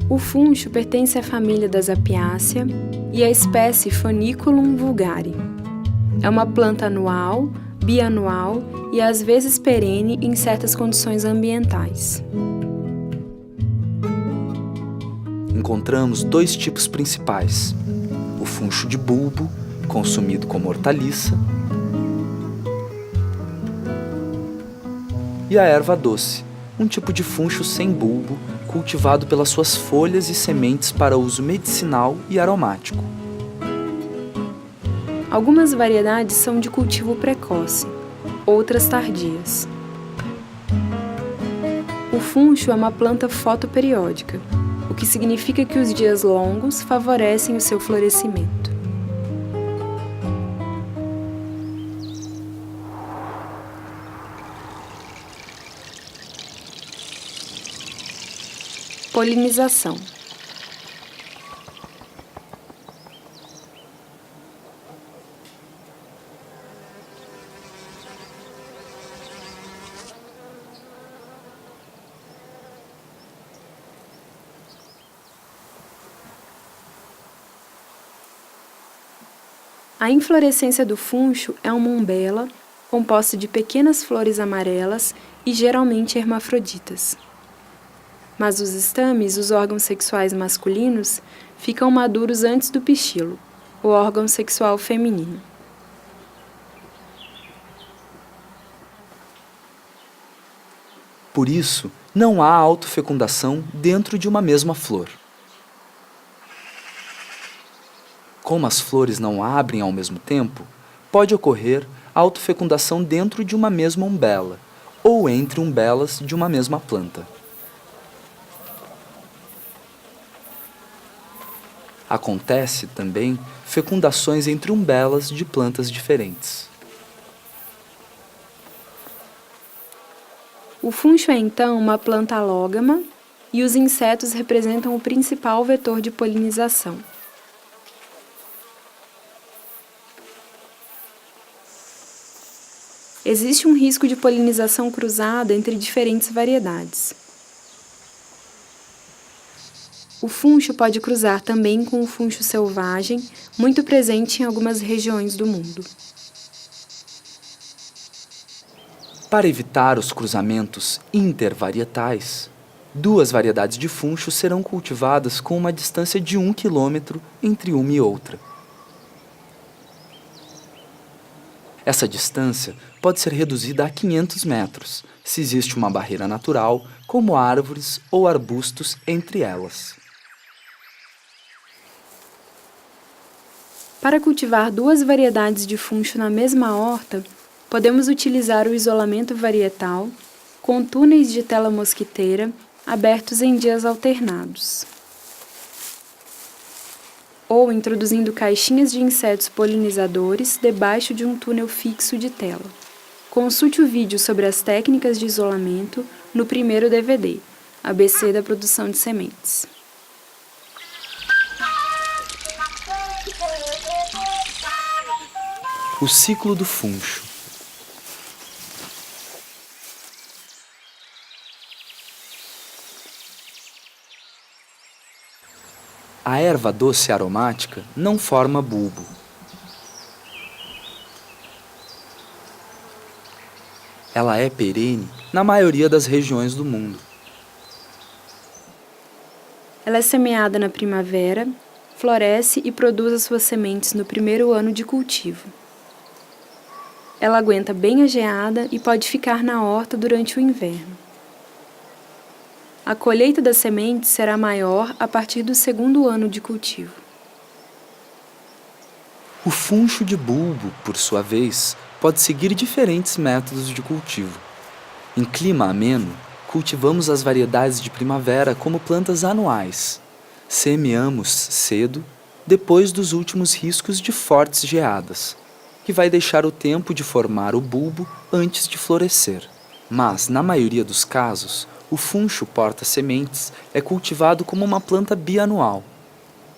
O funcho pertence à família das Apiáceae e à espécie Phaniculum vulgare. É uma planta anual, bianual e às vezes perene em certas condições ambientais. Encontramos dois tipos principais: o funcho de bulbo, consumido como hortaliça, e a erva doce, um tipo de funcho sem bulbo, cultivado pelas suas folhas e sementes para uso medicinal e aromático. Algumas variedades são de cultivo precoce, outras tardias. O funcho é uma planta fotoperiódica, o que significa que os dias longos favorecem o seu florescimento. Polinização. A inflorescência do funcho é uma umbela composta de pequenas flores amarelas e geralmente hermafroditas. Mas os estames, os órgãos sexuais masculinos, ficam maduros antes do pistilo, o órgão sexual feminino. Por isso, não há autofecundação dentro de uma mesma flor. Como as flores não abrem ao mesmo tempo, pode ocorrer autofecundação dentro de uma mesma umbela, ou entre umbelas de uma mesma planta. Acontece também fecundações entre umbelas de plantas diferentes. O funcho é então uma planta alógama e os insetos representam o principal vetor de polinização. Existe um risco de polinização cruzada entre diferentes variedades. O funcho pode cruzar também com o funcho selvagem, muito presente em algumas regiões do mundo. Para evitar os cruzamentos intervarietais, duas variedades de funcho serão cultivadas com uma distância de 1 km entre uma e outra. Essa distância pode ser reduzida a 500 metros, se existe uma barreira natural, como árvores ou arbustos entre elas. Para cultivar duas variedades de funcho na mesma horta, podemos utilizar o isolamento varietal com túneis de tela mosquiteira abertos em dias alternados, ou introduzindo caixinhas de insetos polinizadores debaixo de um túnel fixo de tela. Consulte o vídeo sobre as técnicas de isolamento no primeiro DVD, ABC da produção de sementes. O ciclo do funcho. A erva doce aromática não forma bulbo. Ela é perene na maioria das regiões do mundo. Ela é semeada na primavera, floresce e produz as suas sementes no primeiro ano de cultivo. Ela aguenta bem a geada e pode ficar na horta durante o inverno. A colheita das sementes será maior a partir do segundo ano de cultivo. O funcho de bulbo, por sua vez, pode seguir diferentes métodos de cultivo. Em clima ameno, cultivamos as variedades de primavera como plantas anuais. Semeamos cedo, depois dos últimos riscos de fortes geadas, que vai deixar o tempo de formar o bulbo antes de florescer. Mas, na maioria dos casos, o funcho porta-sementes é cultivado como uma planta bianual.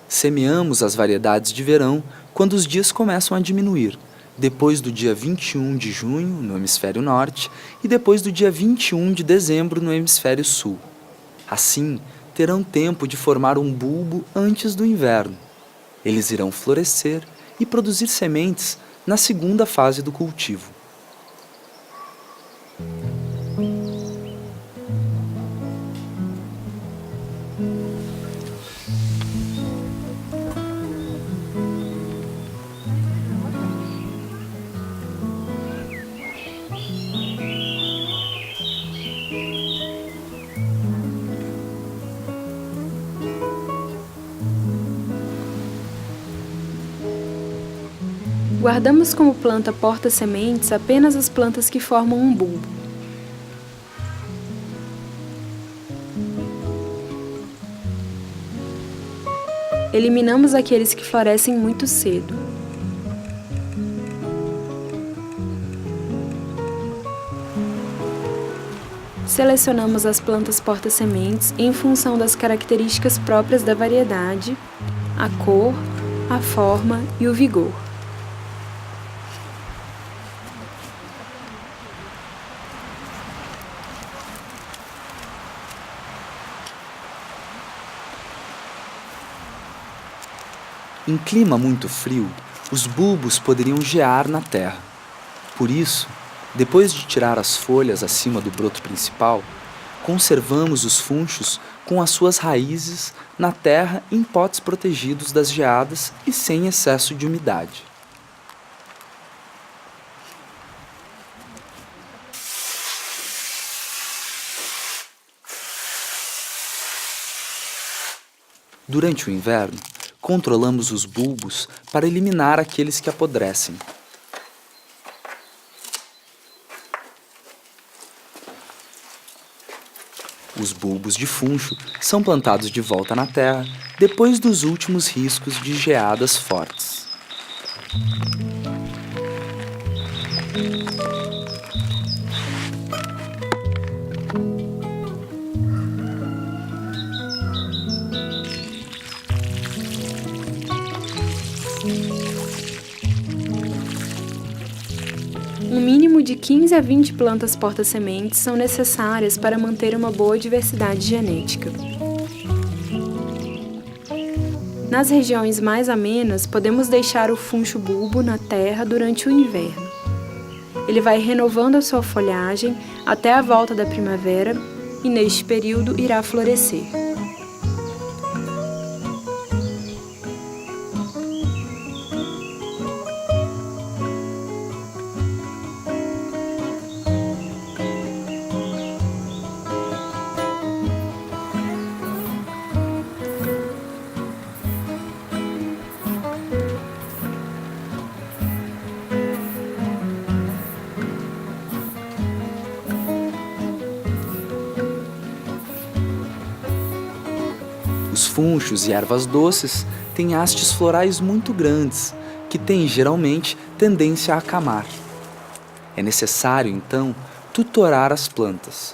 Semeamos as variedades de verão quando os dias começam a diminuir, depois do dia 21 de junho, no hemisfério norte, e depois do dia 21 de dezembro, no hemisfério sul. Assim, terão tempo de formar um bulbo antes do inverno. Eles irão florescer e produzir sementes na segunda fase do cultivo. Guardamos como planta porta-sementes apenas as plantas que formam um bulbo. Eliminamos aqueles que florescem muito cedo. Selecionamos as plantas porta-sementes em função das características próprias da variedade, a cor, a forma e o vigor. Em clima muito frio, os bulbos poderiam gear na terra. Por isso, depois de tirar as folhas acima do broto principal, conservamos os funchos com as suas raízes na terra em potes protegidos das geadas e sem excesso de umidade. Durante o inverno, controlamos os bulbos para eliminar aqueles que apodrecem. Os bulbos de funcho são plantados de volta na terra depois dos últimos riscos de geadas fortes. Um mínimo de 15 a 20 plantas porta-sementes são necessárias para manter uma boa diversidade genética. Nas regiões mais amenas, podemos deixar o funcho bulbo na terra durante o inverno. Ele vai renovando a sua folhagem até a volta da primavera e, neste período, irá florescer. Os funchos e ervas doces têm hastes florais muito grandes, que têm geralmente tendência a acamar. É necessário, então, tutorar as plantas.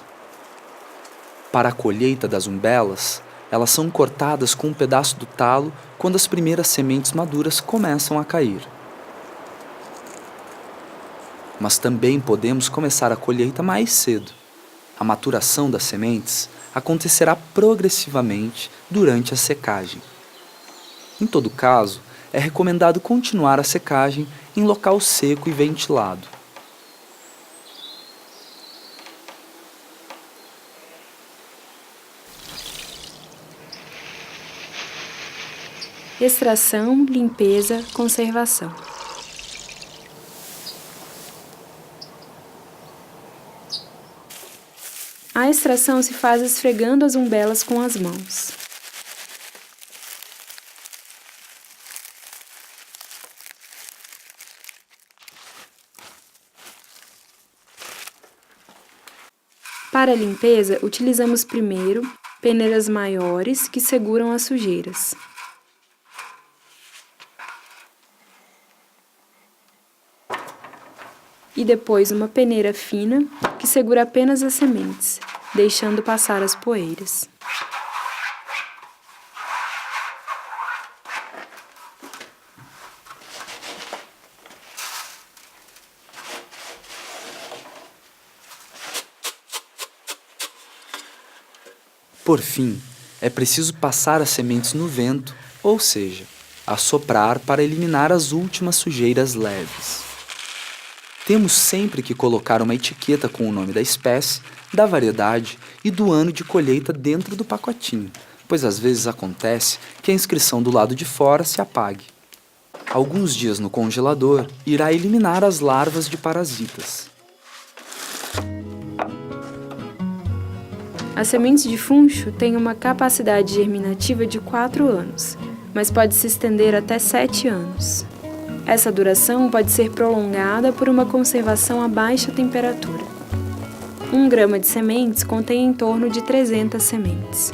Para a colheita das umbelas, elas são cortadas com um pedaço do talo quando as primeiras sementes maduras começam a cair. Mas também podemos começar a colheita mais cedo. A maturação das sementes acontecerá progressivamente durante a secagem. Em todo caso, é recomendado continuar a secagem em local seco e ventilado. Extração, limpeza, conservação. A extração se faz esfregando as umbelas com as mãos. Para a limpeza, utilizamos primeiro peneiras maiores que seguram as sujeiras. E depois uma peneira fina que segura apenas as sementes, deixando passar as poeiras. Por fim, é preciso passar as sementes no vento, ou seja, assoprar para eliminar as últimas sujeiras leves. Temos sempre que colocar uma etiqueta com o nome da espécie, da variedade e do ano de colheita dentro do pacotinho, pois às vezes acontece que a inscrição do lado de fora se apague. Alguns dias no congelador irá eliminar as larvas de parasitas. As sementes de funcho têm uma capacidade germinativa de 4 anos, mas pode se estender até 7 anos. Essa duração pode ser prolongada por uma conservação a baixa temperatura. 1 grama de sementes contém em torno de 300 sementes.